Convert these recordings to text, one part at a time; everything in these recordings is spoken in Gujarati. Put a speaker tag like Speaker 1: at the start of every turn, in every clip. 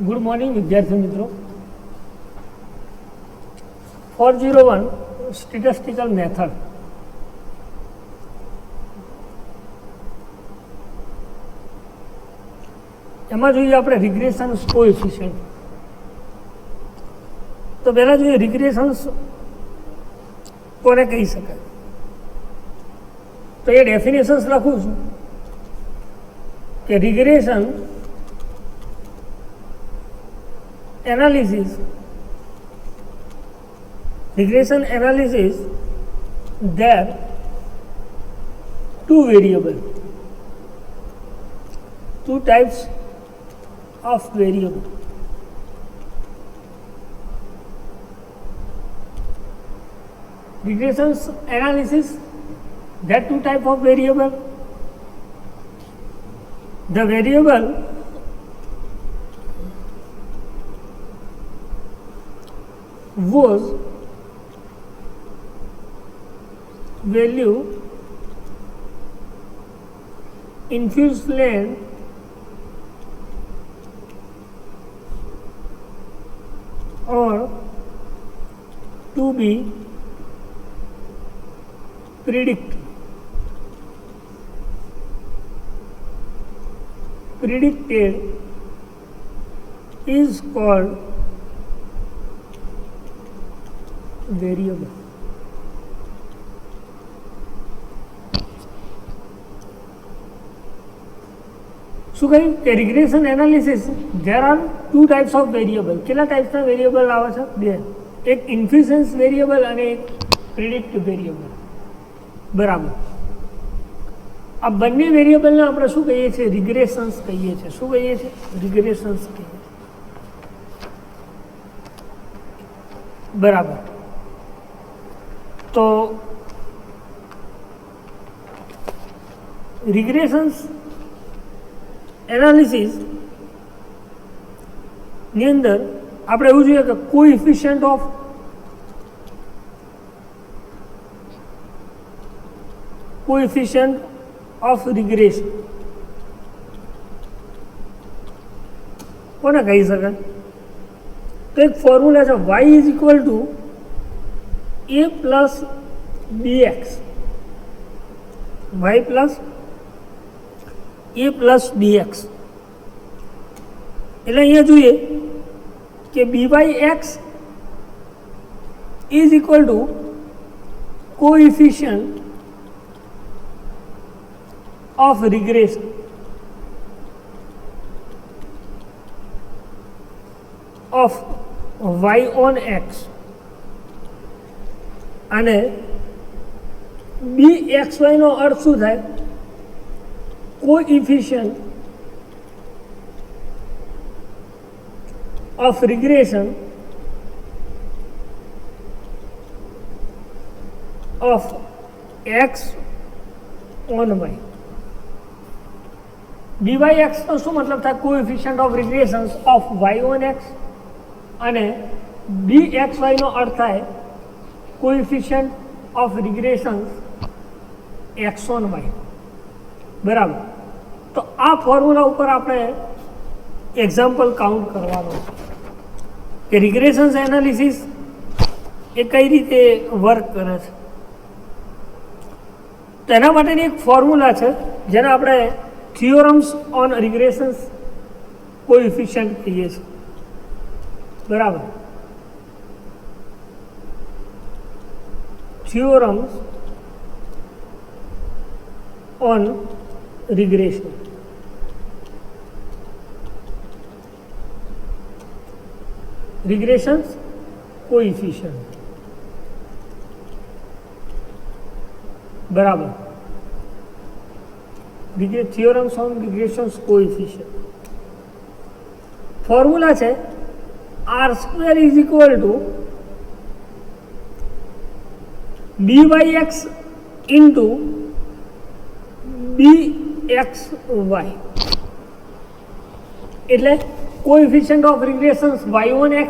Speaker 1: गुड मॉर्निंग विद्यार्थी मित्रों। 401 स्टेटिस्टिकल मेथड એમાં જોઈએ આપણે રિગ્રેશન કોએફિશિયન્ટ। તો પહેલાં જોઈએ રિગ્રેશન્સ કોને કહી શકાય, તો એ ડેફિનેશન્સ લખું છું કે regression analysis there two types of variable. Regression analysis that two type of variable. The variable was value infused length or to be predicted is called variable. શું કહ્યું કે regression analysis there are two types of variable. કેટલા ટાઈપ્સના વેરિયેબલ આવે છે? બે. એક ઇન્ફ્લુઅન્સ વેરિયેબલ અને એક પ્રિડિક્ટ વેરિયેબલ. બરાબર. આ બંને વેરિયેબલને આપણે શું કહીએ છીએ? રિગ્રેશન્સ કહીએ છીએ. શું કહીએ છીએ? રિગ્રેશન્સ કહીએ છીએ. બરાબર. તો રિગ્રેશન્સ એનાલિસિસ ની અંદર આપણે એવું જોઈએ કે કોએફિશિયન્ટ ઓફ રિગ્રેશન કોને કહી શકાય? તો એક ફોર્મ્યુલા છે y is equal to a plus bx, y plus a plus bx. એટલે અહીંયા જોઈએ કે byx is equal to coefficient of regression of y on x અને bxy નો અર્થ શું થાય? Coefficient of regression of x on y. byx નો શું મતલબ થાય? Coefficient of regression of y on x અને bxy નો અર્થ થાય coefficient of regression x on y. બરાબર. તો આ ફોર્મ્યુલા ઉપર આપણે એક્ઝામ્પલ કાઉન્ટ કરવાનું છે કે રિગ્રેશન્સ એનાલિસિસ એ કઈ રીતે વર્ક કરે છે. તો એના માટેની એક ફોર્મ્યુલા છે જેને આપણે થિયોરમ્સ ઓન રિગ્રેશન્સ કોએફિશિયન્ટ કહીએ છીએ. બરાબર. Theorems on regression. Regressions coefficient. બરાબર. Theorems on regressions coefficient. Formula છે r² is equal to byx into bxy. એટલે coefficient of regressions y on x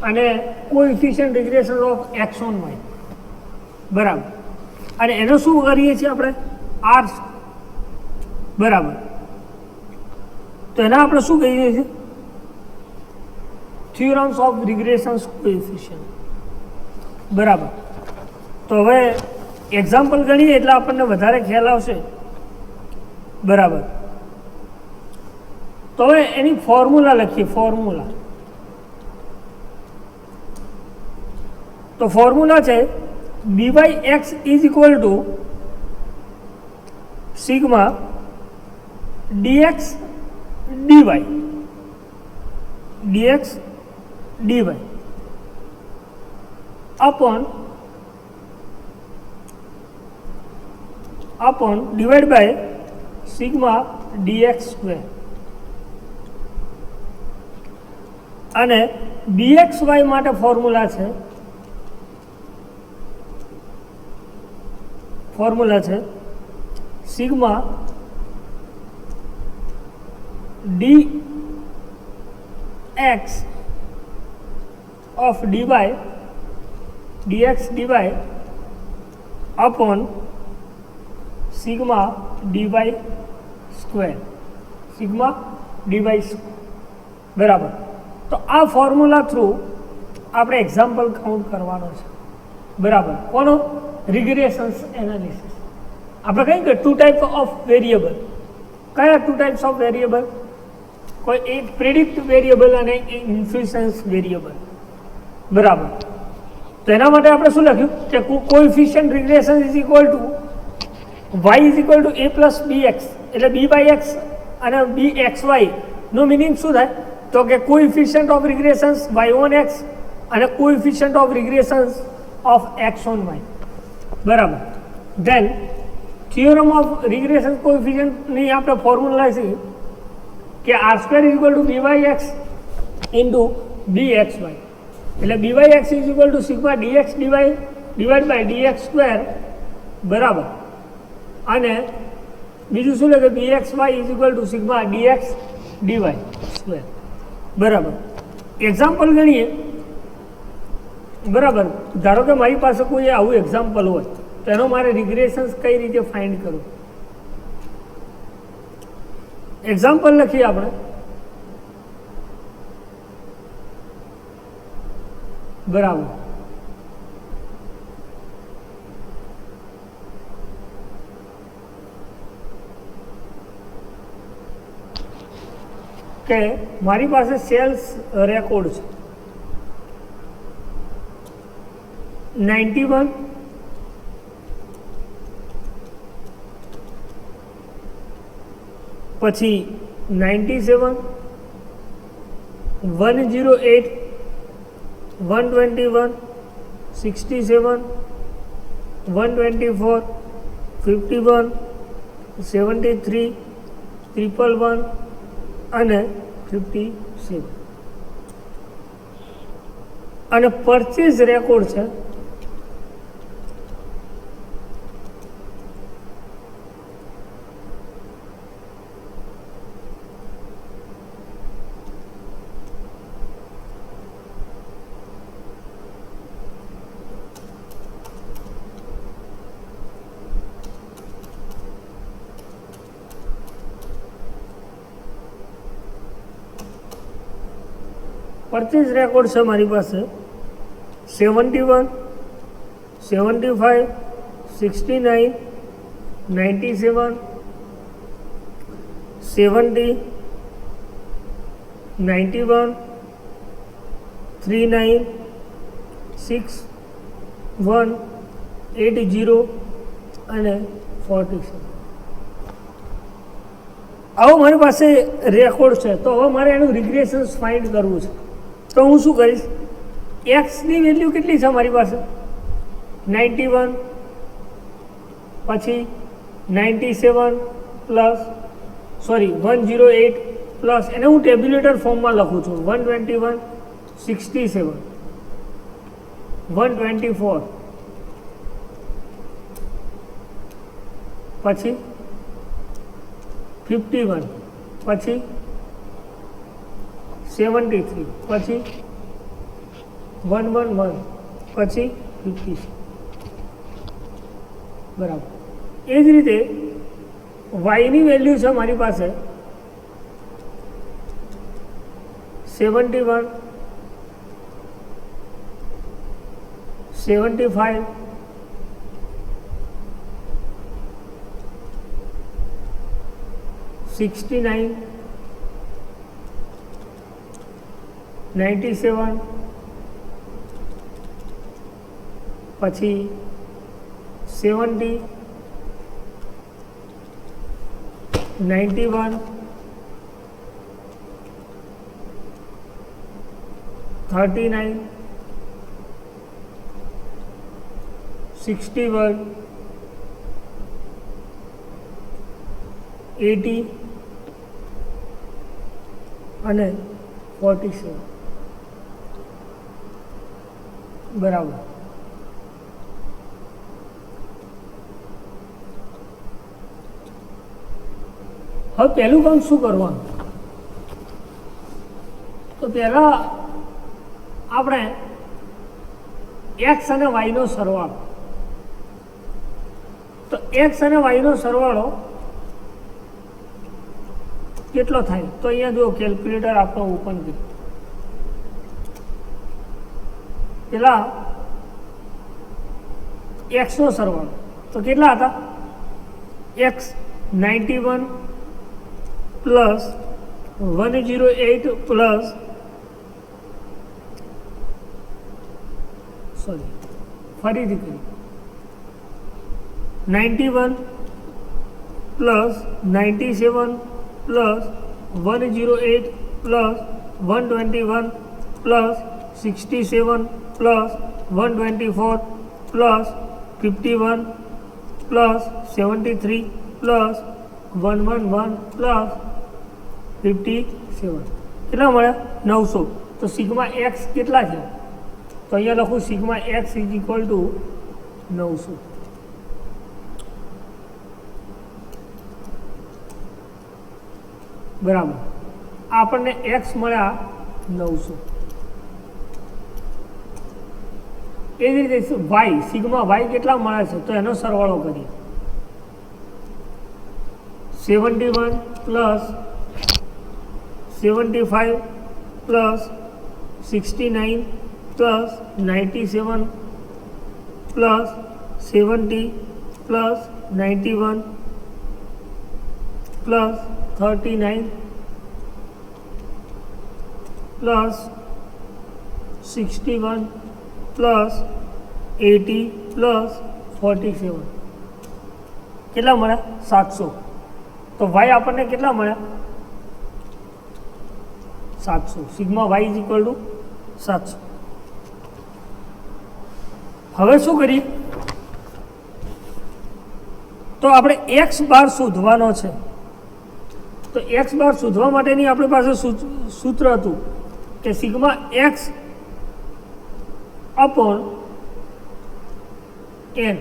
Speaker 1: અને coefficient regression of x on y. બરાબર. અને એનો શું કરીએ છીએ આપણે? r બરાબર. તો એના આપણે શું કહીએ છીએ? થિયોરમ્સ ઓફ રિગ્રેશન્સ કોએફિશિયન્ટ. બરાબર. તો હવે એક્ઝામ્પલ ગણીએ એટલે આપણને વધારે ખ્યાલ આવશે. બરાબર. તો હવે એની ફોર્મ્યુલા લખીએ. ફોર્મ્યુલા તો ફોર્મ્યુલા છે dy x is equal to sigma dx dy upon divided by sigma dx square. અને dxy માટે ફોર્મ્યુલા છે sigma dx of dx dy upon sigma dy square. બરાબર. તો આ ફોર્મ્યુલા થ્રુ આપણે એક્ઝામ્પલ કાઉન્ટ કરવાનો છે. બરાબર. કોનો? રિગ્રેશન્સ એનાલિસિસ. આપણે કહીએ કે ટુ ટાઈપ ઓફ વેરિયેબલ. કયા ટુ ટાઈપ્સ ઓફ વેરિયેબલ? કોઈ એક પ્રિડિક્ટ વેરિયેબલ અને એક ઇન્ફ્લુઅન્સ વેરિયેબલ. બરાબર. તો એના માટે આપણે શું લખ્યું કે coefficient regression is equal to y is equal to a plus bx, એટલે b બાય x અને bxy નો મિનિંગ શું થાય? તો કે coefficient of regressions y on x અને coefficient of regressions of x on y. બરાબર. ધેન થિયોરમ ઓફ રિગ્રેશન કોએફિશિયન્ટની આપણે ફોર્મ્યુલા છે કે r square is equal to byx into bxy, એટલે byx is equal to sigma dx dy divide by dx square. બરાબર. અને બીજું શું લે કે bxy is equal to sigma dx dy square. બરાબર. એક્ઝામ્પલ ગણીએ. બરાબર. ધારો કે મારી પાસે કોઈ આવું એક્ઝામ્પલ હોય તો એનો મારે રિગ્રેશન્સ કઈ રીતે ફાઇન્ડ કરવું? એક્ઝામ્પલ લખીએ આપણે. બરાબર. કે મારી પાસે સેલ્સ રેકોર્ડ છે 91, પછી 97, 108, 121, 67, 124, 51, 73, 111 અને 57. અને પરચેઝ રેકોર્ડ છે પરચેઝ રેકોર્ડ છે મારી પાસે 71, 75, 69, 97, 70, 91, 39, 6, 1, 80 અને 47. આવો મારી પાસે રેકોર્ડ છે. તો હવે મારે એનું રિગ્રેશન્સ ફાઇન્ડ કરવું છે. તો હું શું કરીશ? એક્સની વેલ્યુ કેટલી છે મારી પાસે? 91, પછી 97 પ્લસ 108 પ્લસ એને હું ટેબ્યુલેટર ફોર્મમાં લખું છું 121, 67, 124, પછી 51, પછી 73, પછી 111, પછી 56. બરાબર. એ જ રીતે વાયની વેલ્યુ છે મારી પાસે 71, 75, 69, 97, પછી 70, 91, 39, 61, 80 અને 47 બરાબર. હવે પહેલું કામ શું કરવાનું, તો પહેલા આપણે એક્સ અને વાયનો સરવાળો, તો એક્સ અને વાયનો સરવાળો કેટલો થાય, તો અહીંયા જો કેલ્ક્યુલેટર આપણો ઓપન કર્યું, પેલા એક્સનો સરવાળો તો કેટલા હતા, એક્સ 91 પ્લસ 108 પ્લસ ફરીથી કરી 91 plus 97 plus 108 plus 121 plus 67 plus 124 plus 51 plus 73 plus 111 plus 57 કેટલા મળ્યા 900. તો સિગ્મા એક્સ કેટલા છે, તો અહીંયા લખું sigma x is equal two 900. બરાબર, આપણને એક્સ મળ્યા 900. એ જ રીતે વાય, સિગ્મા વાય કેટલા મળે છે, તો એનો સરવાળો કરીએ. 71 plus 75 plus 69 plus 97 plus 70 plus 91 plus 39 plus 61 plus 80 plus 47 કેટલા મળ્યા 700. તો વાય આપણને કેટલા મળ્યા 700. Sigma Y is equal to 700. હવે શું કરીએ, તો આપણે એક્સ બાર શોધવાનો છે. તો એક્સ બાર શોધવા માટેની આપણી પાસે સૂત્ર હતું કે sigma X upon N,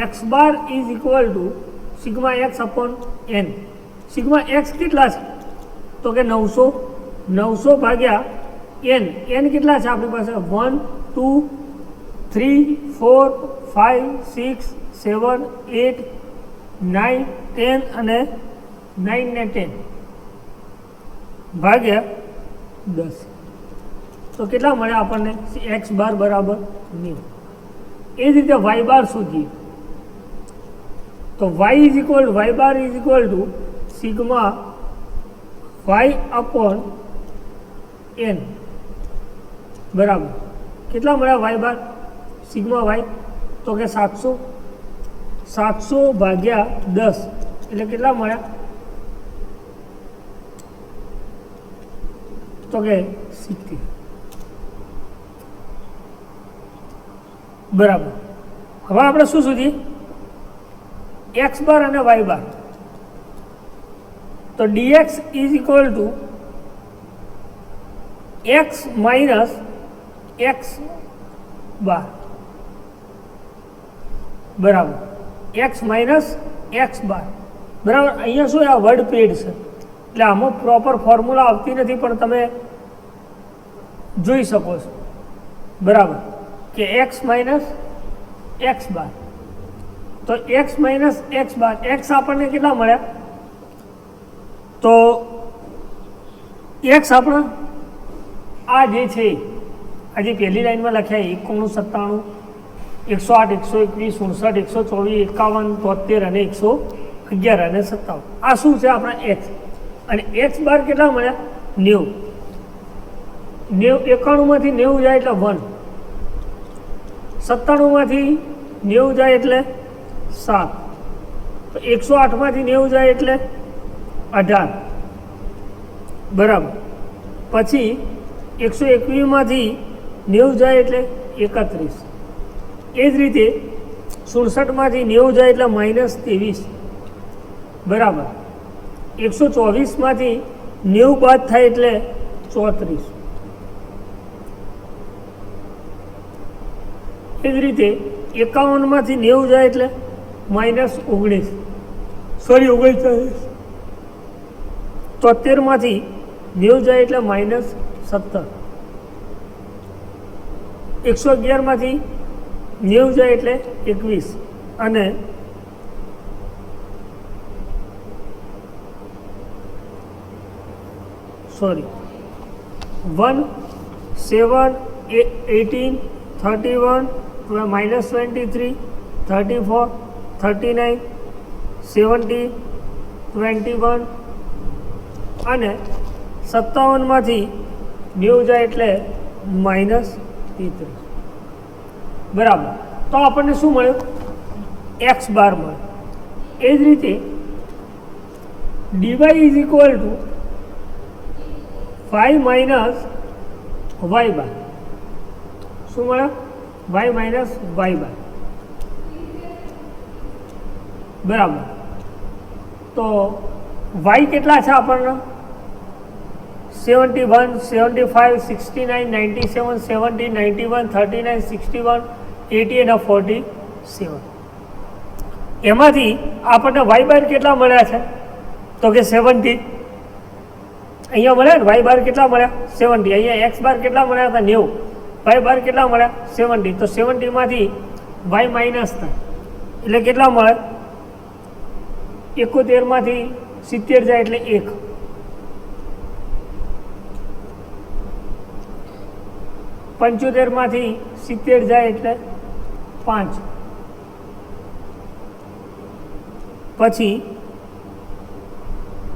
Speaker 1: X bar is equal to sigma X upon N. Sigma X કેટલા છે, તો કે 900, 900 ભાગ્યા એન. એન કેટલા છે આપણી પાસે 1 2 3 4 5 6 7 8 9 10 અને 9 ને 10 ભાગ્યા 10. તો કેટલા મળ્યા આપણને એક્સ બાર બરાબર 9. એ જ રીતે વાય બાર શોધીએ, તો Y is equal Y bar is equal to sigma Y upon N બરાબર કેટલા મળ્યા વાય બાર સિગ્મા વાય, તો કે 700. 700 ભાગ્યા 10 એટલે કેટલા મળ્યા, તો કે 70 બરાબર. હવે આપણે શું શોધીએ, એક્સ બાર અને વાય બાર. તો d x is equal to x minus x bar બરાબર એક્સ માઇનસ એક્સ બાર બરાબર. અહીંયા શું આ વર્ડ પેડ છે એટલે આમાં પ્રોપર ફોર્મ્યુલા આવતી નથી, પણ તમે જોઈ શકો છો બરાબર કે એક્સ માઇનસ એક્સ બાર. તો એક્સ માઇનસ એક્સ બાર, એક્સ આપણને કેટલા મળ્યા, તો એક્સ આપણા આ જે છે આજે પહેલી લાઈનમાં લખ્યા 91, 97, 108, 121, 59, 124, 51, 73 અને 111 અને 57. આ શું છે આપણા એક્સ, અને એક્સ બાર કેટલા મળ્યા? 90. 91માંથી 90 જાય એટલે 1, 97માંથી 90 જાય એટલે 7, તો 108માંથી 90 જાય એટલે 18, બરાબર. પછી 121માંથી 90 જાય એટલે 31. એ જ રીતે 67માંથી 90 જાય એટલે -23, બરાબર. 124માંથી 90 બાદ થાય એટલે 34. એ જ રીતે 51માંથી 90 જાય એટલે -19, સોરી 39. 73માંથી 90 જાય એટલે -17. 111માંથી 90 જાય એટલે 21 અને 1, 7, 18, 31, -23, 34, 39, 70, 21 અને 57માંથી 90 જાય એટલે -33, બરાબર. તો આપણને શું મળ્યું? એક્સ બાર મળ્યું. એ જ રીતે dy is equal to 5 minus y bar. શું મળે? y માઇનસ વાય બાર, બરાબર. તો y કેટલા છે આપણને? 71, 75, 69, 97, 70, 91, 39, 61, 80 અને 47. એમાંથી આપણને વાય બાર કેટલા મળ્યા છે? તો કે 70. અહીંયા મળ્યા ને વાય બાર કેટલા મળ્યા? 70. અહીંયા એક્સ બાર કેટલા મળ્યા હતા? 90. વાય બાર કેટલા મળ્યા? 70. તો 70માંથી વાય માઇનસ થાય એટલે કેટલા મળે? 71માંથી 70 જાય એટલે 1. 75માંથી 70 જાય એટલે 5. પછી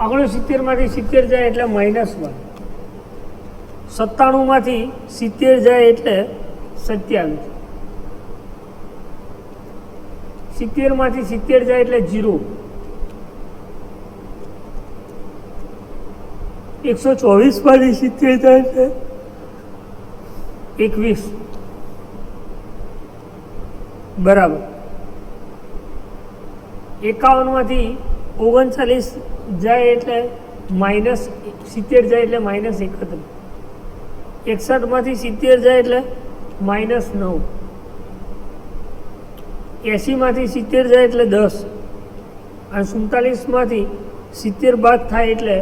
Speaker 1: 69માંથી 70 જાય એટલે -1. 97માંથી 70 જાય એટલે 27. 70માંથી 70 જાય એટલે 0. 124માંથી 70 જાય એટલે 21, બરાબર. 51માંથી 39 જાય એટલે -70 જાય એટલે -31. 61માંથી 70 જાય એટલે -9. 80માંથી 70 જાય એટલે 10 અને 47માંથી 70 બાદ થાય એટલે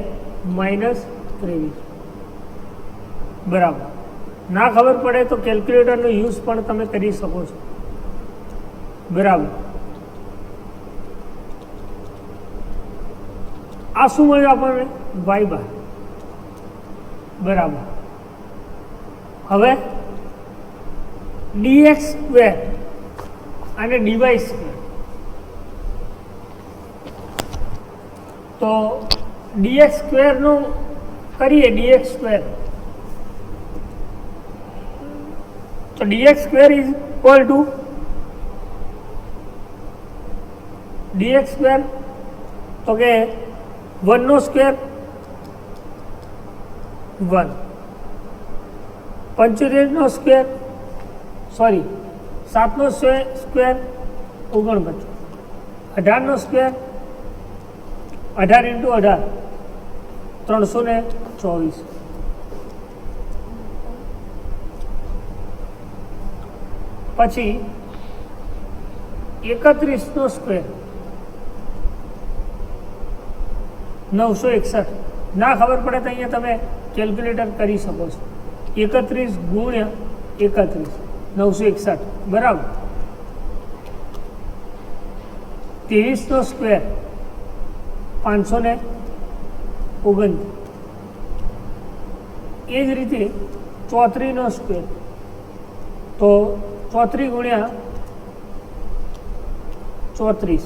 Speaker 1: -23, બરાબર. ના ખબર પડે તો કેલ્ક્યુલેટરનો યુઝ પણ તમે કરી શકો છો, બરાબર. આ શું મળ્યું આપણને? વાય બાર, બરાબર. હવે dx સ્ક્વેર અને dy સ્ક્વેર. તો dx સ્ક્વેરનું કરીએ. dx સ્ક્વેર, તો dx square is equal two dx square, તો કે 1 નો સ્ક્વેર 1, 75 નો સ્ક્વેર, સોરી 7 નો સ્ક્વેર 49, 18 નો સ્ક્વેર 18 × 18 324. પછી 31 નો સ્ક્વેર 961. ના ખબર પડે તો અહીંયા તમે કેલ્ક્યુલેટર કરી શકો છો. 31 × 31 961, બરાબર. 23 નો સ્ક્વેર 529. એ જ રીતે 34 નો સ્ક્વેર तो 34 गुण્યા 34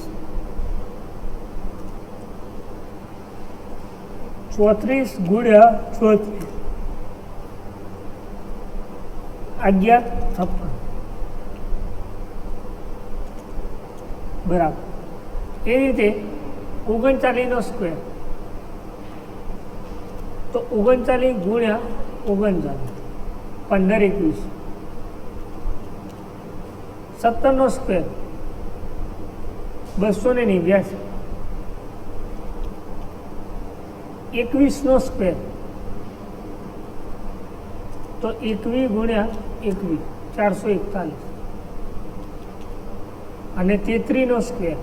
Speaker 1: 34 ગુણ્યા 34 1156 બરાબર. એ રીતે 39નો સ્ક્વેર તો 39 ગુણ્યા 39 15 21 17નો સ્ક્વેર 289 21નો સ્ક્વેર તો 21 ગુણ્યા 21 441 અને 33નો સ્ક્વેર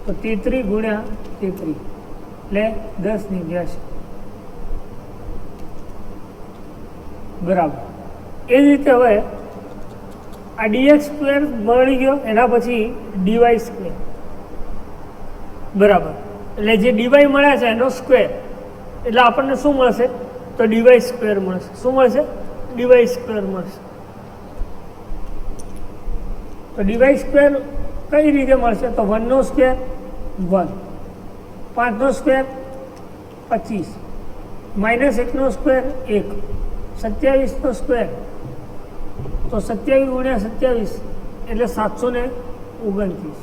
Speaker 1: તો 33 ગુણ્યા 33 એટલે 1089 બરાબર. એ જ રીતે હવે આ ડીએક્સ સ્ક્વેર મળી ગયો, એના પછી ડીવાય સ્ક્વેર બરાબર. એટલે જે ડીવાય મળ્યા છે એનો સ્ક્વેર એટલે આપણને શું મળશે તો ડીવાય સ્ક્વેર મળશે. શું મળશે? ડીવાય સ્ક્વેર મળશે. તો ડીવાય સ્ક્વેર કઈ રીતે મળશે તો 1નો સ્ક્વેર 1, 5નો સ્ક્વેર 25, -1નો સ્ક્વેર 1, 27નો સ્ક્વેર તો 27 ગુણ્યા 27 એટલે 729,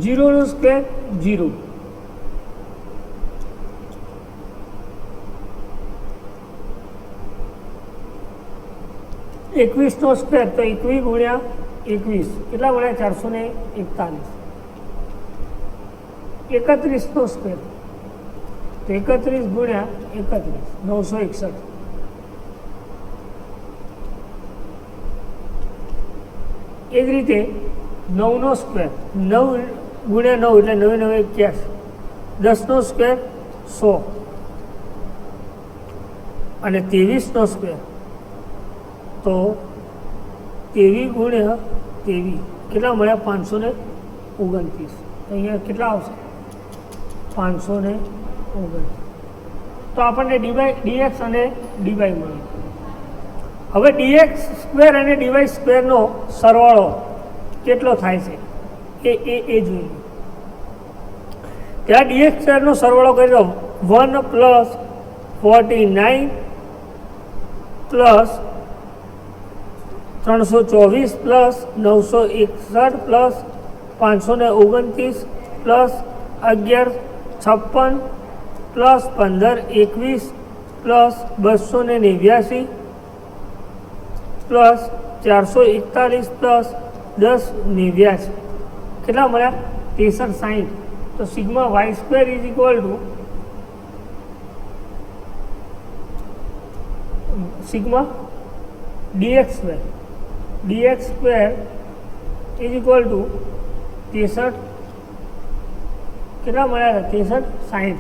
Speaker 1: 0નો સ્ક્વેર 0, 21નો સ્ક્વેર તો 21 ગુણ્યા 21 કેટલા મળ્યા 441, 31નો સ્ક્વેર તો 31 ગુણ્યા 31 961, એ જ રીતે 9નો સ્ક્વેર 9 ગુણ્યા 9 એટલે 9 9 81, 10નો સ્ક્વેર 100 અને 23નો સ્ક્વેર તો 23 ગુણ્યા 23 કેટલા મળ્યા 529. અહીંયા કેટલા આવશે 529. તો આપણને ડીએક્સ અને ડીવાય મળ્યું. હવે ડીએક્સ સ્ક્વેર અને ડીવાય સ્ક્વેરનો સરવાળો કેટલો થાય છે એ જોઈએ. ત્યાં ડીએક્સ સ્ક્વેરનો સરવાળો કરી દો 1 + 49 + 324 + 961 + 529 + 1156 + 1521 + 289 + 441 + 1089 કેટલા મળ્યા 6360. તો sigma Y square is equal to sigma dx square is equal to 63 કેટલા મળ્યા હતા 6360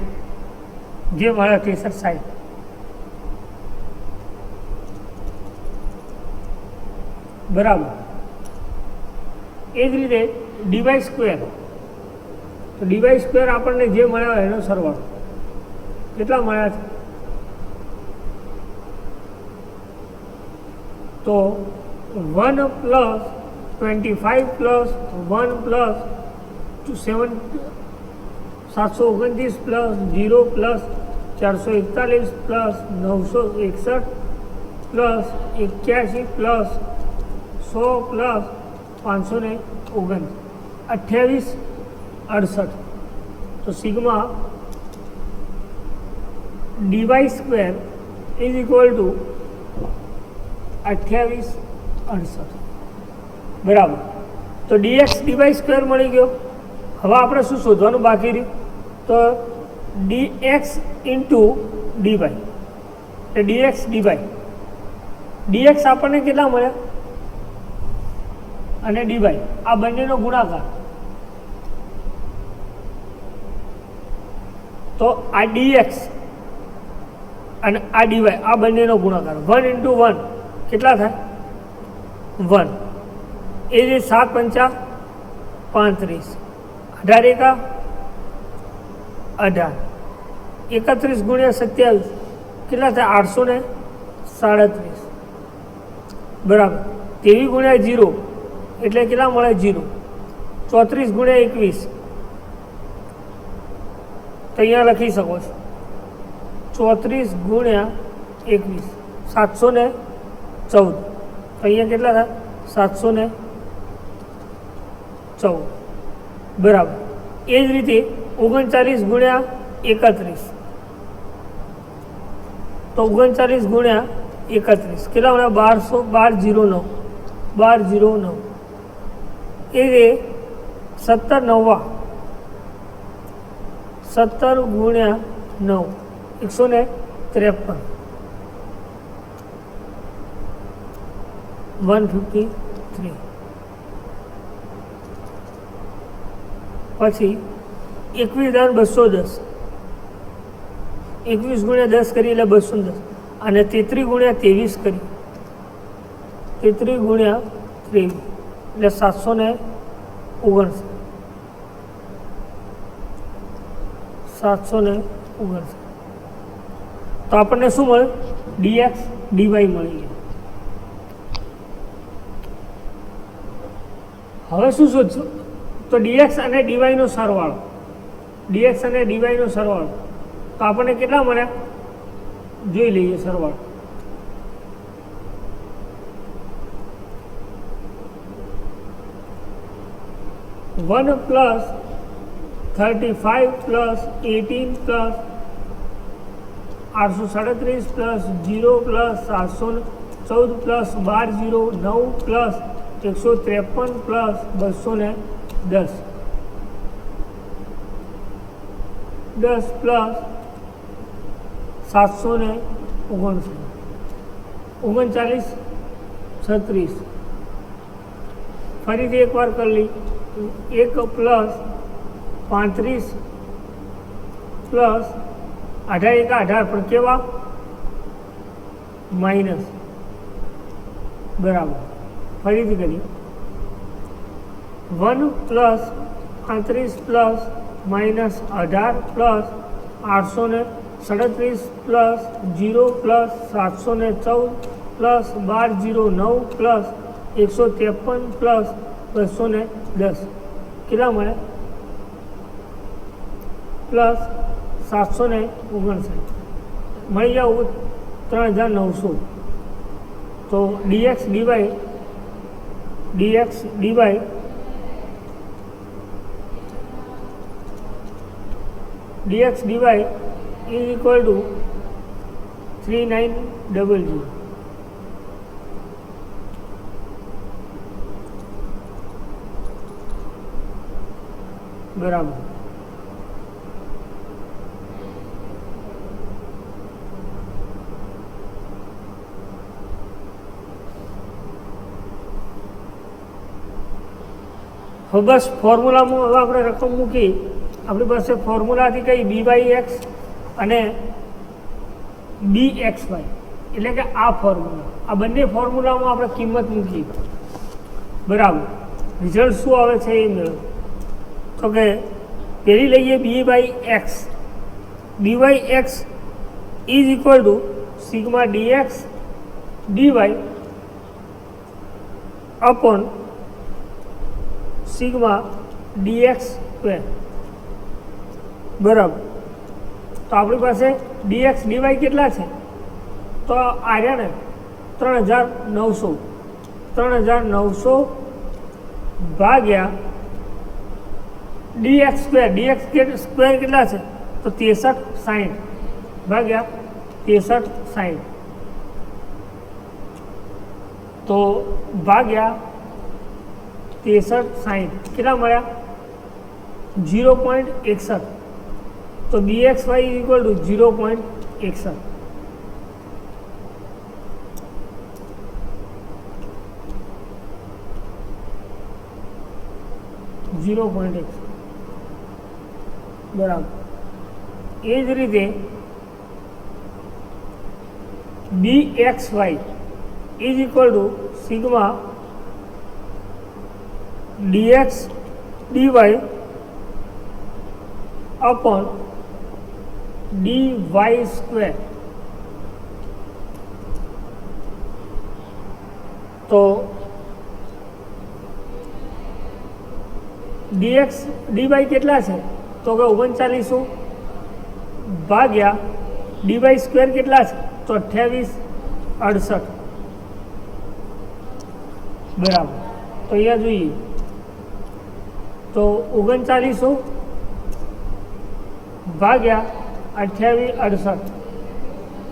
Speaker 1: જે મળ્યા 6360 બરાબર. એ જ રીતે ડીવાય સ્ક્વેર તો ડીવાય સ્ક્વેર આપણને જે મળ્યા હોય એનો સરવાળો કેટલા મળ્યા છે તો 1 + 25 + 1 + 729 + 0 + 441 + 961 + 81 + 100 + 529 2868. તો sigma DY square is equal to 2868 બરાબર. તો ડીએક્સ ડીવાય સ્ક્વેર મળી ગયો. હવે આપણે શું શોધવાનું બાકી રહ્યું તો ડીએક્સ ઇન્ટુ ડીવાય એટલે ડીએક્સ ડીવાય. ડીએક્સ આપણને કેટલા મળ્યા અને ડીવાય આ બંનેનો ગુણાકાર તો આ ડીએક્સ અને આ ડીવાય આ બંનેનો ગુણાકાર 1 × 1 કેટલા થાય 1 એ જે 7 × 5 = 35 18 × 18 31 × 27 કેટલા થાય 837 બરાબર 23 ગુણ્યા 0 એટલે કેટલા મળે 0. 34 ગુણ્યા 21 તો અહીંયા લખી શકો છો 34 ગુણ્યા 21 714 તો અહીંયા કેટલા થાય 714 બરાબર. એ જ રીતે 39 ગુણ્યા 31 તો 39 ગુણ્યા 31 કેટલા મળે 1209 એ રીતે 17 9 17 ગુણ્યા 9 153 153 પછી 21,210 21 ગુણ્યા 10 કરી એટલે 210 અને 33 ગુણ્યા 23 કરી 33 ગુણ્યા 23 એટલે 759 તો આપણને શું મળે dx dy મળી ગયા. હવે શું શોધશો તો dx અને dy નો સરવાળો તો આપણને કેટલા મળ્યા જોઈ લઈએ સરવાળો. One plus 35 plus 18 plus 837 plus 0 plus 714 plus 12 0 9 plus 153 plus 210 10 plus 759 36 फरीथी एक बार कर ली 1 प्लस 35 प्लस 18 का 18 पर केवा माइनस बराबर फरीथी करिए 1 plus 35 plus minus 18 plus 837 plus 0 plus 714 plus 12 0 9 plus 153 plus 210 कितना मैं प्लस 759 मળી જાવ 3900 तो dx dy is equal to 3900 बराबर. હવે બસ ફોર્મ્યુલામાં હવે આપણે રકમ મૂકી આપણી પાસે ફોર્મ્યુલા હતી કઈ BX અને BXY એટલે કે આ ફોર્મ્યુલા આ બંને ફોર્મ્યુલામાં આપણે કિંમત મૂકી બરાબર. રિઝલ્ટ શું આવે છે એ મેળવો તો કે પહેલી લઈએ BX BYX is equal to sigma DX DY upon sigma DX square बराबर. तो अपनी पास DX DY કેટલા છે તો આ રહ્યા ને 3900 ભાગ્યા DX સ્ક્વેર કેટલા છે તો 6360 ભાગ્યા 6360 तो भाग्या 6360 कितना मळ्या 0.61 तो BXY इक्वल टू 0.61 0.61 बराबर. ए ज रीते BXY is equal to sigma dx dy upon dy square તો dx dy કેટલા છે તો કે 39 ભાગ્યા dy સ્ક્વેર કેટલા છે તો 2868 બરાબર. તો અહીંયા જોઈએ તો 39 ભાગ્યા 2868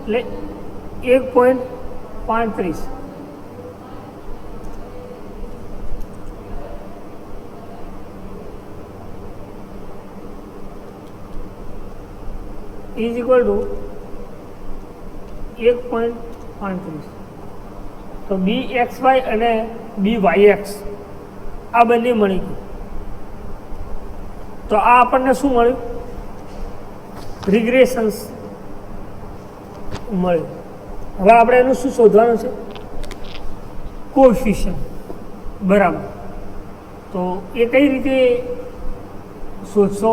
Speaker 1: એટલે 1.35 ઇઝ ઇક્વલ ટુ 1.35. તો BXY અને BYX આ બંને મળી ગયું. તો આ આપણને શું મળ્યું રિગ્રેશન્સ મળ્યું. હવે આપણે એનું શું શોધવાનું છે કોએફિશિયન્ટ બરાબર. તો એ કઈ રીતે શોધશો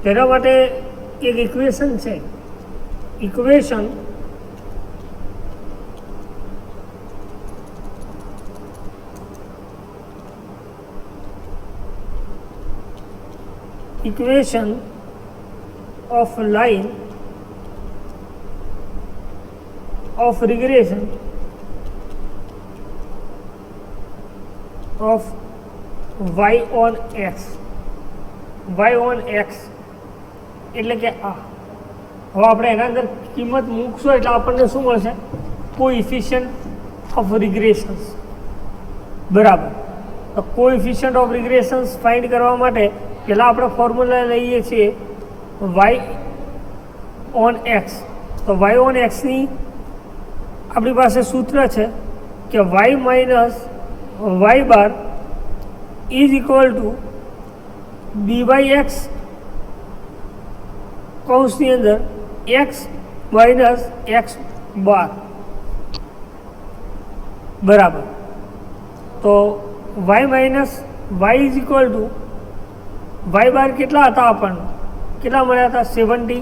Speaker 1: તેના માટે એક ઇક્વેશન છે. Equation of line of regression of y on x એટલે કે આ હવે આપણે એના અંદર કિંમત મૂકશો એટલે આપણને શું મળશે કોએફિશિયન્ટ ઓફ રિગ્રેશન્સ બરાબર. તો કોએફિશિયન્ટ ઓફ રિગ્રેશન્સ ફાઇન્ડ કરવા માટે પહેલાં આપણે ફોર્મ્યુલા લઈએ છીએ વાય ઓન એક્સ. તો વાય ઓન એક્સની આપણી પાસે સૂત્ર છે કે y minus y bar is equal to d by x કૌંસની અંદર એક્સ માઇનસ એક્સ બાર બરાબર. તો y minus y is equal to y bar કેટલા હતા આપણને કેટલા મળ્યા હતા 70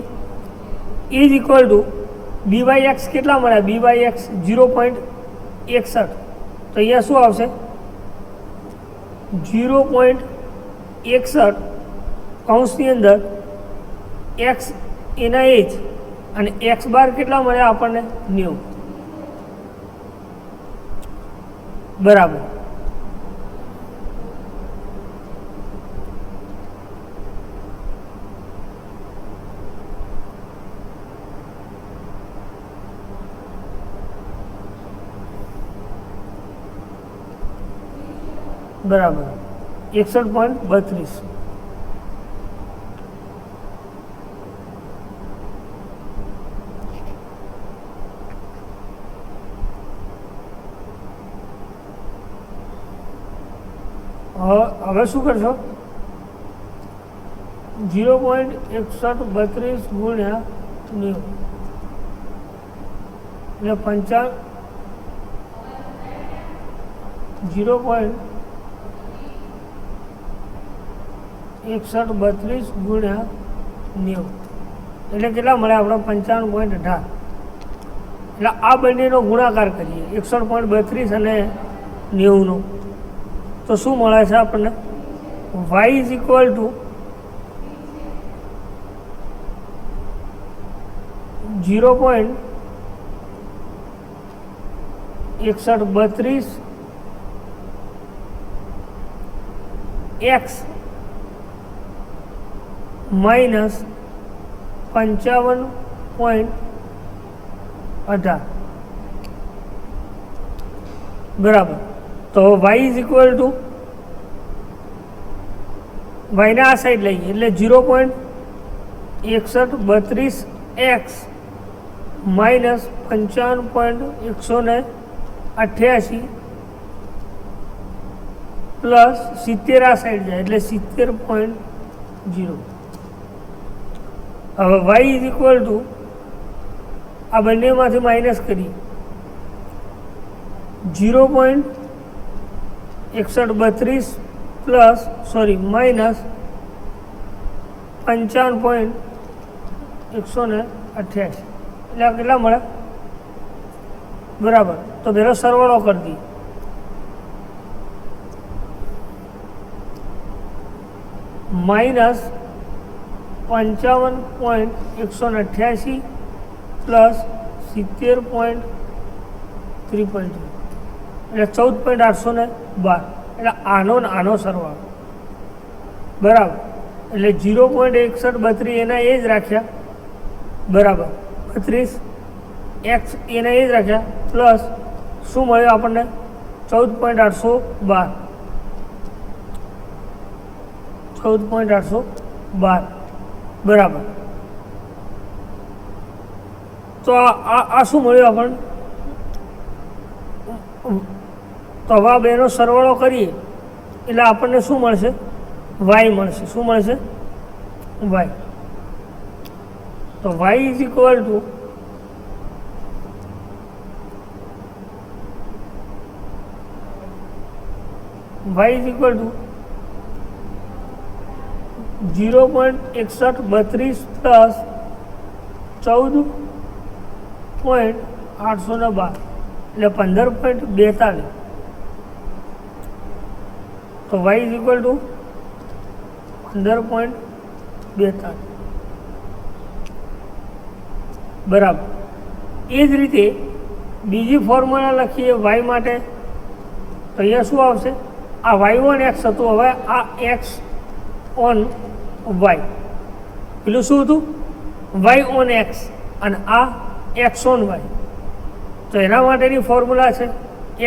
Speaker 1: is equal to B by x કેટલા મળ્યા બી બાય એક્સ 0.61. તો અહીંયા શું આવશે 0.61 કૌંસની અંદર એક્સ એના એજ અને એક્સ બાર કેટલા મળ્યા આપણને 90 બરાબર. બરાબર 61.32. હવે શું કરશો 0.6132 ગુણ્યા 90 એટલે 0.6132 ગુણ્યા 90 એટલે કેટલા મળે આપણે 55.18. એટલે આ બંનેનો ગુણાકાર કરીએ 61.32 અને 90નો તો શું મળે છે આપણને y is equal two 0.6132 x minus 55.18 બરાબર. તો y ઇઝ ઇક્વલ ટુ વાયને આ સાઈડ લઈએ એટલે 0.6132 એક્સ માઇનસ 55.188 પ્લસ 70 આ સાઈડ જાય એટલે 70.0. હવે y ઇઝ ઇક્વલ ટુ આ બંનેમાંથી માઇનસ કરી 0.6132 પ્લસ માઇનસ 55.188 એટલે કેટલા મળે બરાબર, તો બેનો સરવાળો કરી દઈએ. -55.188 પ્લસ 70.3 એટલે 14.812 એટલે આનો ને આનો સરવાળો. બરાબર, એટલે 0.6132 એના એ જ રાખ્યા. બરાબર, 32 એક્સ એના એ જ રાખ્યા પ્લસ શું મળ્યું આપણને 14.812. 14.812 બરાબર. તો આ શું મળ્યું આપણને? તો હવે આ બેનો સરવાળો કરીએ એટલે આપણને શું મળશે? વાય મળશે. શું મળશે? વાય. તો Y is equal to y is equal to 0.6132 plus 14.812 એટલે 15.42. તો y is equal to 15.42 બરાબર. એ જ રીતે બીજી ફોર્મ્યુલા લખીએ y માટે. તો અહીંયા શું આવશે? આ y1x હતું, હવે આ x ઓન y, પેલું શું હતું? y ઓન x, અને આ x ઓન y. તો એના માટેની ફોર્મ્યુલા છે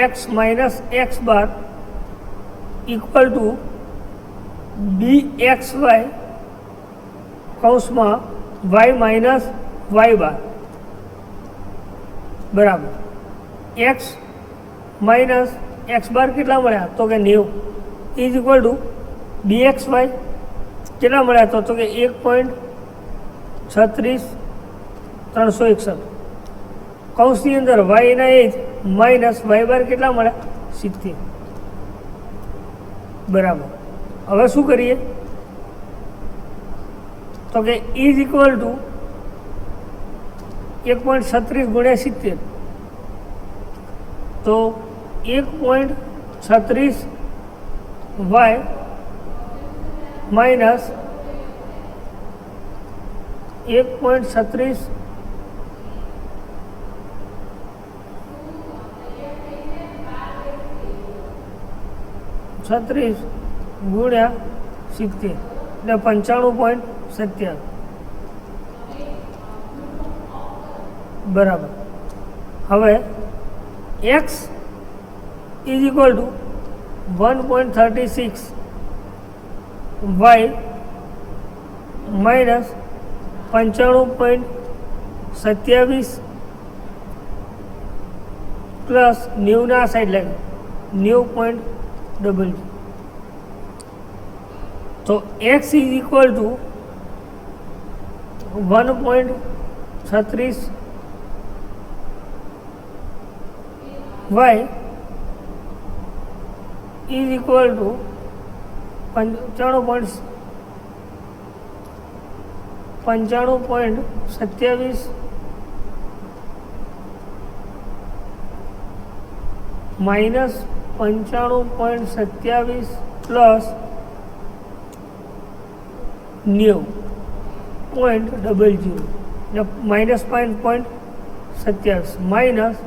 Speaker 1: x minus x bar equal to bxy કૌંસમાં y માઇનસ y બાર બરાબર. x માઇનસ x બાર કેટલા મળ્યા? તો કે 90 ઇઝ ઇક્વલ ટુ bxy કેટલા મળ્યા? તો કે 1.36361 કૌંસની અંદર y ના એ જ માઇનસ y બાર કેટલા મળ્યા? 70 બરાબર. હવે શું કરીએ? તો કે ઇઝ ઇક્વલ ટુ 1.36 ગુણ્યા 70. તો 1.36 y માઇનસ 1.36 ગુણ્યા 70 એટલે 95.57 બરાબર. હવે x is equal two 1.36 y minus 95.27 plus 90 ના સાઈડ લાગે 90.00. તો x is equal two 1.36 y is equal two 95.27 minus 95.27 plus 90.00 એટલે માઇનસ 5.27 માઇનસ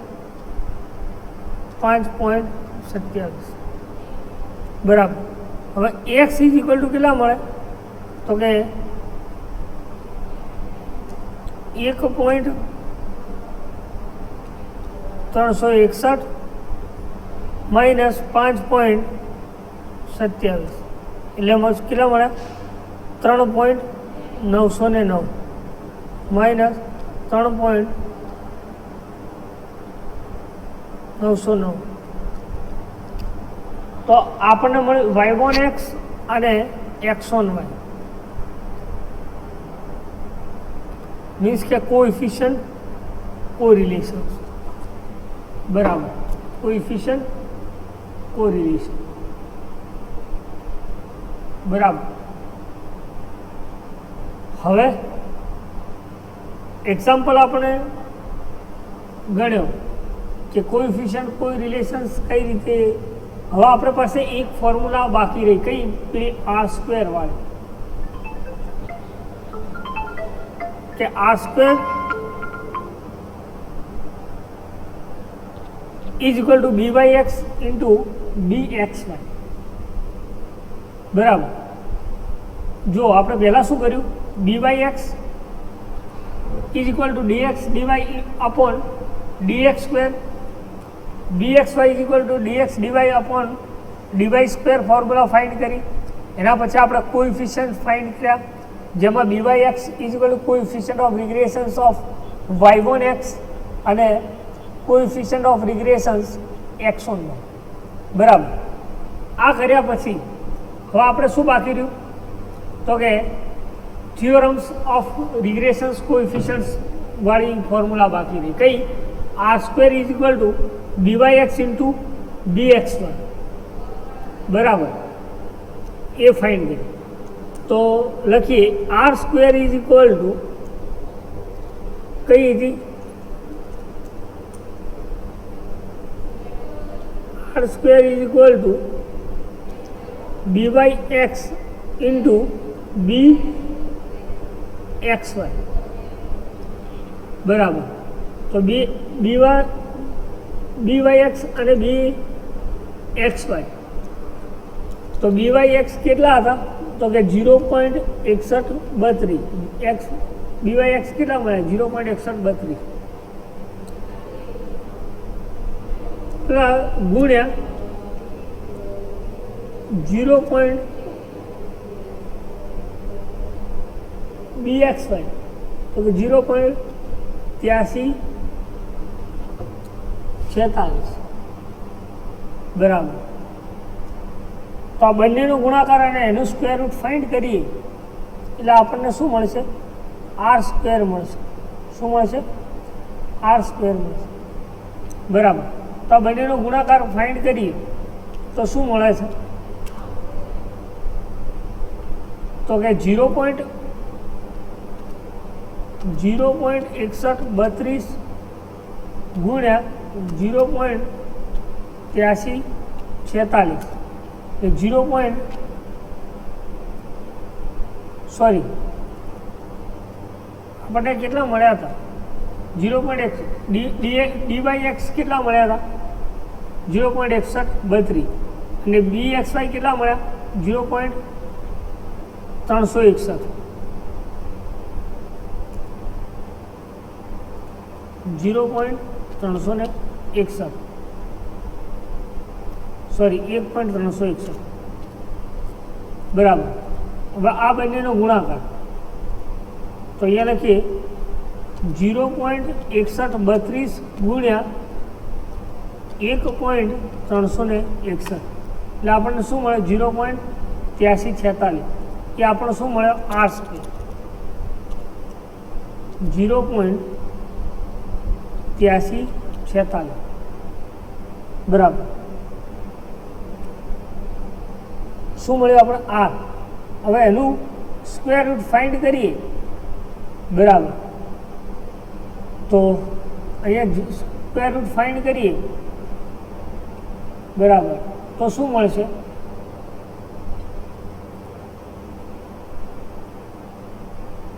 Speaker 1: 5.27 બરાબર. હવે x ઇઝ ઇક્વલ ટુ કેટલા મળે? તો કે 1.361 માઇનસ 5.27 એટલે કેટલા મળ્યા? 3.909 માઇનસ 3.909. તો આપણને મળ્યું y1x અને x1y મીન્સ કે કોએફિશિયન્ટ કોરિલેશન્સ. બરાબર, કોએફિશિયન્ટ કોરિલેશન બરાબર. હવે એક્ઝામ્પલ આપણે ગણ્યો કે કોએફિશિયન્ટ કોઈ રિલેશન્સ કઈ રીતે. હવે આપણી પાસે એક ફોર્મ્યુલા બાકી રહી, કઈ પેલી આર સ્ક્વેર વાળી, કે R square is equal to B by x into D x Y. બરાબર. જો આપણે પહેલાં શું કર્યું, d by x is equal to d x d y upon d x square, d x y is equal to d x d y upon d y square formula find કરી. એના પછી આપણે કોએફિશિયન્ટ ફાઇન્ડ કર્યા, જેમાં b Y x is equal to coefficient of regressions of y1 x અને કોએફિશિયન્ટ ઓફ રિગ્રેશન્સ x1 વાય. બરાબર. આ કર્યા પછી હવે આપણે શું બાકી રહ્યું, તો કે થિયોરમ્સ ઓફ રિગ્રેશન્સ કોએફિશિયન્ટ્સ વાળી ફોર્મ્યુલા બાકી રહી, કઈ R square is equal to B Y X into D x Y. બરાબર. એ ફાઇન્ડ કરી. તો લખીએ R square is equal to કઈ હતી, R square is equal to B Y X into B x Y. બરાબર. તો બી વાય એક્સ અને બી એક્સ વાય, તો બી વાય એક્સ કેટલા હતા, તો કે 0.6132. એક્સ બી વાય એક્સ કેટલા મળે, 0.6132 ગુણ્યા 0. બી એક્સ વાય, તો કે 0.8346. બરાબર. તો આ બંનેનો ગુણાકાર અને એનું સ્ક્વેર રૂટ ફાઇન્ડ કરીએ એટલે આપણને શું મળશે, આર સ્ક્વેર મળશે. શું મળશે, આર સ્ક્વેર મળશે. બરાબર. તો આ બંનેનો ગુણાકાર ફાઇન્ડ કરીએ તો શું મળે છે, તો કે 0.6132 ગુણ્યા 0.8346. આપણને કેટલા મળ્યા હતા, 0.1 ડી બાય એક્સ કેટલા મળ્યા હતા, 0.6132 અને બી એક્સ વાય કેટલા મળ્યા, 0.361. 0.361 સોરી 1.361. બરાબર. હવે આ બંનેનો ગુણાકાર તો અહીંયા લખીએ 0.6132 ગુણ્યા 1.361 એટલે આપણને શું મળે, 0.8346. એ આપણને શું મળે, આર સ્ક્વેર. 0.8346. બરાબર. શું મળ્યું આપણે, આર. હવે એનું સ્ક્વેર રૂટ ફાઇન્ડ કરીએ. બરાબર. તો અહીંયા સ્ક્વેર રૂટ ફાઇન્ડ કરીએ. બરાબર. તો શું મળશે,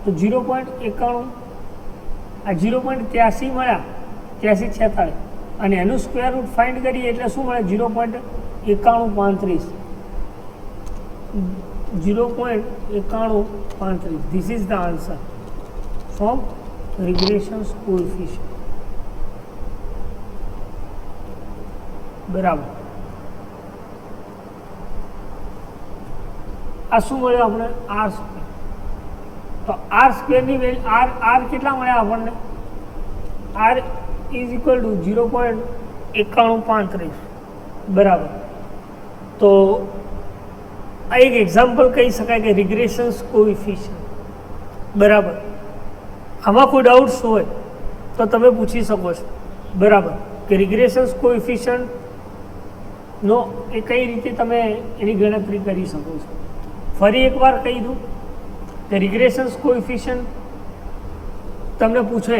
Speaker 1: તો 0.91 આ 0.83 મળ્યા, 8346 અને એનું સ્ક્વેર રૂટ ફાઇન્ડ કરીએ એટલે શું મળે, 0.9135. 0.9135. This is the answer from regression coefficient. બરાબર. આ શું મળ્યું આપણે, આર સ્ક્વેર. તો આર સ્ક્વેરની વેલ્યુ આર કેટલા મળ્યા આપણને, આર ઇઝ ઇક્વલ ટુ 0.9135. બરાબર. તો આ એક એક્ઝામ્પલ કહી શકાય કે રિગ્રેશન્સ કોએફિશિયન્ટ. બરાબર. આમાં કોઈ ડાઉટ્સ હોય તો તમે પૂછી શકો છો. બરાબર. કે રિગ્રેશન્સ કોએફિશિયન્ટનો એ કઈ રીતે તમે એની ગણતરી કરી શકો છો. ફરી એકવાર કહી દઉં કે રિગ્રેશન્સ કોએફિશિયન્ટ તમને પૂછે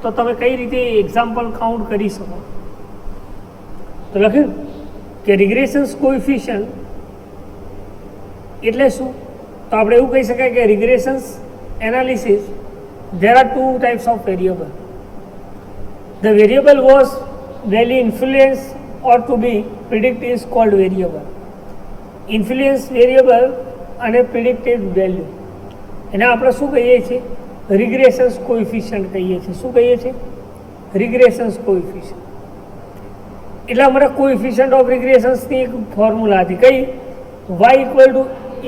Speaker 1: તો તમે કઈ રીતે એક્ઝામ્પલ કાઉન્ટ કરી શકો. તો લખ્યું કે રિગ્રેશન્સ કોએફિશિયન્ટ એટલે શું? તો આપણે એવું કહી શકાય કે રિગ્રેશન્સ analysis there are two types of variable. The variable was value influence or to be predict is called variable. Influence variable અને predicted value એને આપણે શું કહીએ છીએ? રિગ્રેશન્સ કોએફિશિયન્ટ કહીએ છીએ. શું કહીએ છીએ? રિગ્રેશન્સ કોએફિશિયન્ટ. એટલે અમારા કોએફિશિયન્ટ ઓફ રિગ્રેશન્સની એક ફોર્મ્યુલા હતી કઈ? y equal to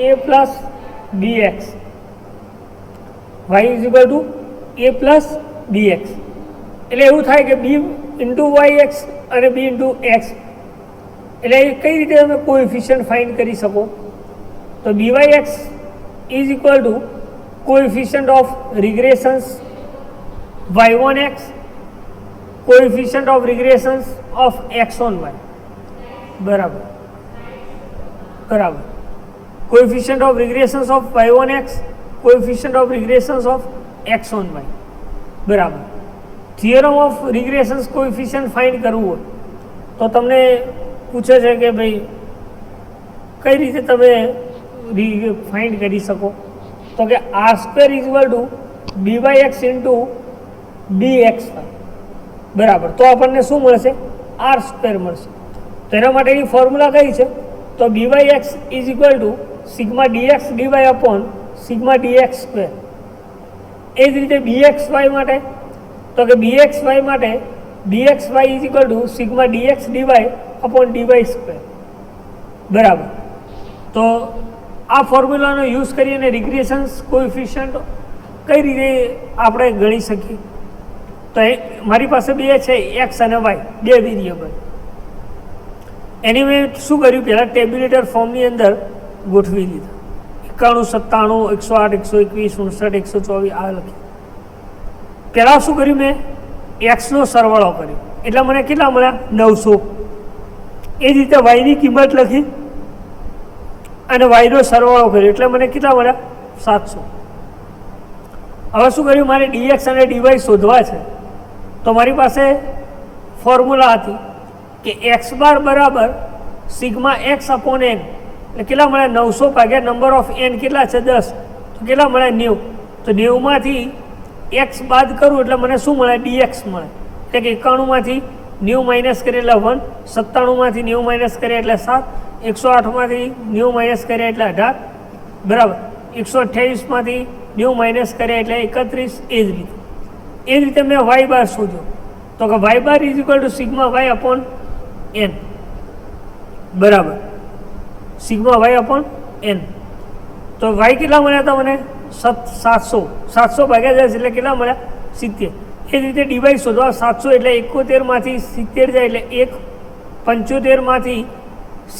Speaker 1: a plus bx. y is equal to a plus bx. એટલે એવું થાય કે b ઇન્ટુ yx અને b ઇન્ટુ x. એટલે કઈ રીતે તમે કોએફિશિયન્ટ ફાઇન્ડ કરી શકો? તો byx is equal to coefficient of regressions y1x coefficient of regressions of x1y. બરાબર બરાબર. Coefficient of regressions of y1x coefficient of regressions of x1y. બરાબર. Theorem of regressions coefficient find કરવું હોય તો તમને પૂછે છે કે ભાઈ કઈ રીતે તમે ફાઇન્ડ કરી શકો? તો કે R square is equal to B by x into B x Y. બરાબર. તો આપણને શું મળશે? આર સ્ક્વેર મળશે. તો એના માટેની ફોર્મ્યુલા કઈ છે? તો b by x is equal to sigma d x d y upon sigma dx square. એ જ રીતે બી એક્સ વાય માટે તો કે બી એક્સ વાય માટે d x y is equal to sigma d x d y upon d y square. બરાબર. તો આ ફોર્મ્યુલાનો યુઝ કરીને રિગ્રેશન્સ કોએફિશિયન્ટ કઈ રીતે આપણે ગણી શકીએ? તો મારી પાસે બે છે એક્સ અને વાય, બે વેરિયેબલ. એની મેં શું કર્યું? પહેલાં ટેબ્યુલેટર ફોર્મની અંદર ગોઠવી લીધા. 91, 97, 108, 121, 59, 124 આ લખી. પહેલાં શું કર્યું? મેં એક્સનો સરવાળો કર્યો એટલે મને કેટલા મળ્યા? 900. એ જ રીતે વાયની કિંમત લખી અને વાયનો સરવાળો કર્યો એટલે મને કેટલા મળ્યા? 700. હવે શું કર્યું? મારે ડીએક્સ અને ડીવાય શોધવા છે. તો મારી પાસે ફોર્મ્યુલા હતી કે એક્સ બાર બરાબર સિગ્મા એક્સ અપોન એન. એટલે કેટલા મળ્યા? 900 ભાગ્યા નંબર ઓફ એન કેટલા છે? 10. તો કેટલા મળ્યા? 90. તો 90માંથી એક્સ બાદ કરું એટલે મને શું મળે? ડીએક્સ મળે. એટલે કે 91માંથી 90 માઇનસ કરીએ એટલે 1, 97માંથી 90 માઇનસ કરીએ એટલે 7, 108માંથી 90 માઇનસ કરીએ એટલે 18. બરાબર. 128માંથી 90 માઇનસ કરીએ એટલે 31. એ જ રીતે મેં વાય બાર શોધ્યો તો કે y bar is equal to sigma Y upon N. બરાબર. Sigma Y upon n. તો વાય કેટલા મળ્યા હતા મને? 700. 700 ભાગ્યા 10 એટલે કેટલા મળ્યા? 70. એ જ રીતે ડીવાય શોધવા 700 એટલે 71માંથી 70 જાય એટલે 1, 75માંથી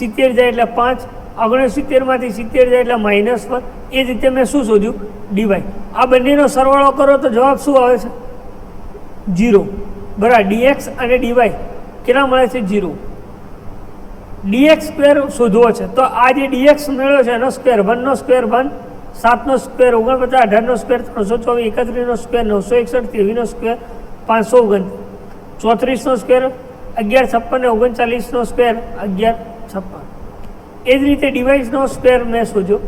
Speaker 1: 70 જાય એટલે 5, 69માંથી 70 જાય એટલે -1. એ જ રીતે મેં શું શોધ્યું? ડીવાય. આ બંનેનો સરવાળો કરો તો જવાબ શું આવે છે? 0. બરાબર. ડીએક્સ અને ડીવાય કેટલા મળે છે? 0. ડીએક્સ સ્ક્વેર શોધવો છે તો આ જે ડીએક્સ મેળવ્યો છે એનો સ્ક્વેર 1નો સ્ક્વેર 1, 7નો સ્ક્વેર 49, 18નો સ્ક્વેર 324, 31નો સ્ક્વેર 961, 23નો સ્ક્વેર 529, 34નો સ્ક્વેર 1156 ને 39નો સ્ક્વેર 1156. એ જ રીતે ડિવાઇસનો સ્ક્વેર મેં શોધ્યો.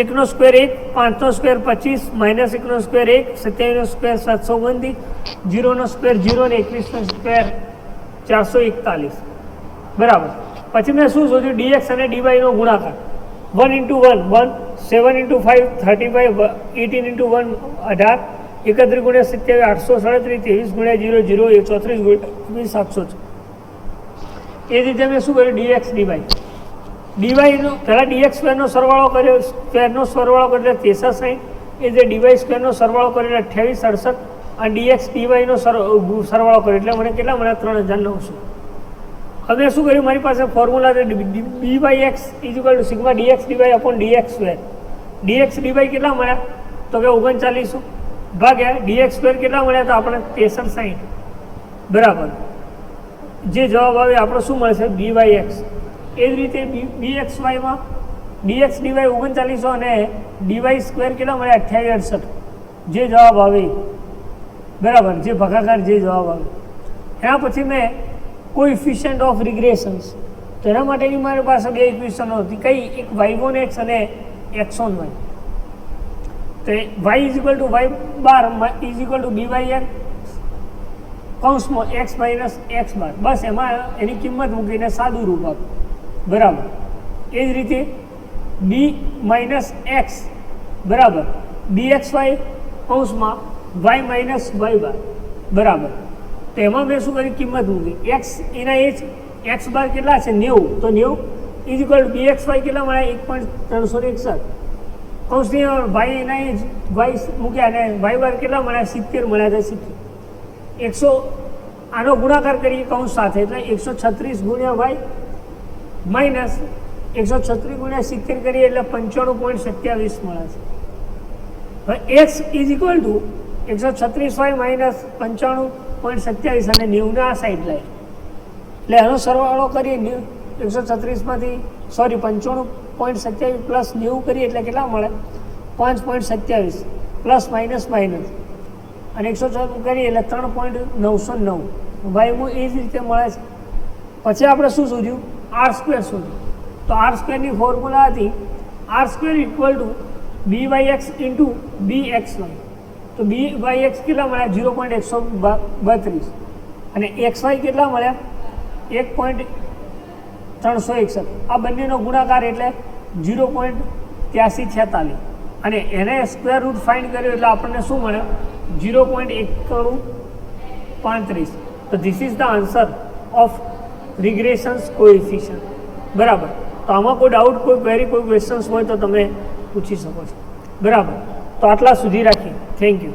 Speaker 1: 1નો સ્ક્વેર 1, 5નો સ્ક્વેર 25, -1નો સ્ક્વેર 1, 27નો સ્ક્વેર 729, 0નો સ્ક્વેર 0 ને 21નો સ્ક્વેર 441. બરાબર. પછી મેં શું શોધ્યું? ડીએક્સ અને ડીવાયનો ગુણાકાર 1 × 1 1, 7 × 5 35, 18 × 1 18, 31 × 27 837, 23 × 0 0, 34 × 700. એ રીતે મેં શું કર્યું? Dx DY. ડીવાયનો પહેલાં ડીએક્સ સ્ક્વેરનો સરવાળો કર્યો, સ્ક્વેરનો સરવાળો કર્યો એટલે 63. એ જે ડીવાય સ્ક્વેરનો સરવાળો કર્યો એટલે 28 68 અને ડીએક્સ ડીવાયનો સરવાળો કર્યો એટલે મને કેટલા મળ્યા? 3900. હવે શું કર્યું? મારી પાસે ફોર્મ્યુલા છે b by x is equal to sigma d x d y upon d x square. D x d y કેટલા મળ્યા? તો કે 3900 ભાગ્યા ડીએક્સ સ્ક્વેર કેટલા મળ્યા? તો આપણે 63 60. બરાબર. જે જવાબ આવે આપણો શું મળશે? બી બાય એક્સ. એ જ રીતે બી એક્સ વાયમાં ડીએક્સ ડીવાય 3900 અને ડીવાય સ્ક્વેર કેટલા મળ્યા? 28 68. જે જવાબ આવે. બરાબર. જે ભાગાકાર જે જવાબ આવે. એના પછી મેં કોએફિશિયન્ટ ઓફ રિગ્રેશન્સ. તો એના માટેની મારી પાસે બે ઇક્વેશનો હતી. કઈ? એક y1x અને x1y. તો y is equal to y bar is equal to byx કૌંસમાં x માઇનસ x બાર. બસ એમાં એની કિંમત મૂકીને સાદું રૂપ આપ. બરાબર. એ જ રીતે b માઇનસ x બરાબર bxy કૌંસમાં y માઇનસ y બાર બરાબર. તો એમાં મેં શું કરી? કિંમત મૂકી. x એના એ જ x બાર કેટલા છે? 90. તો 90 ઇઝ ઇક્વલ ટુ bxy કેટલા મળ્યા? 1.361 કૌંસની y એના એ જ y મૂક્યા અને y બાર કેટલા મળ્યા? 70 મળ્યા હતા. 70 આનો ગુણાકાર કરીએ કૌંસ સાથે એટલે 136 ગુણ્યા y માઇનસ 136 ગુણ્યા 70 કરીએ એટલે 95.27 મળે છે. હવે x is equal two 136y minus 95.27 અને 90 આ સાઈડ લાય એટલે એનો સરવાળો કરીએ 136માંથી 95.27 પ્લસ 90 કરીએ એટલે કેટલા મળે? 5.27 પ્લસ માઇનસ માઇનસ અને 104 કરીએ એટલે 3.909 વાયમાં એ જ રીતે મળે છે. પછી આપણે શું શોધ્યું? આર સ્ક્વેર શોધ્યું. તો આર સ્ક્વેરની ફોર્મ્યુલા હતી R square equal to byx into bxy. તો byx કેટલા મળ્યા? 0.132 અને xy કેટલા મળ્યા? 1.361. આ બંનેનો ગુણાકાર એટલે 0.8346 અને એને સ્ક્વેર રૂટ ફાઇન્ડ કર્યો એટલે આપણને શું મળે? 0.9135. તો this is the answer of regressions coefficient. બરાબર. તો આમાં કોઈ ડાઉટ, કોઈ ક્વેરી, કોઈ ક્વેશ્ચન્સ હોય તો તમે પૂછી શકો છો. બરાબર. તો આટલા સુધી રાખીએ. Thank you.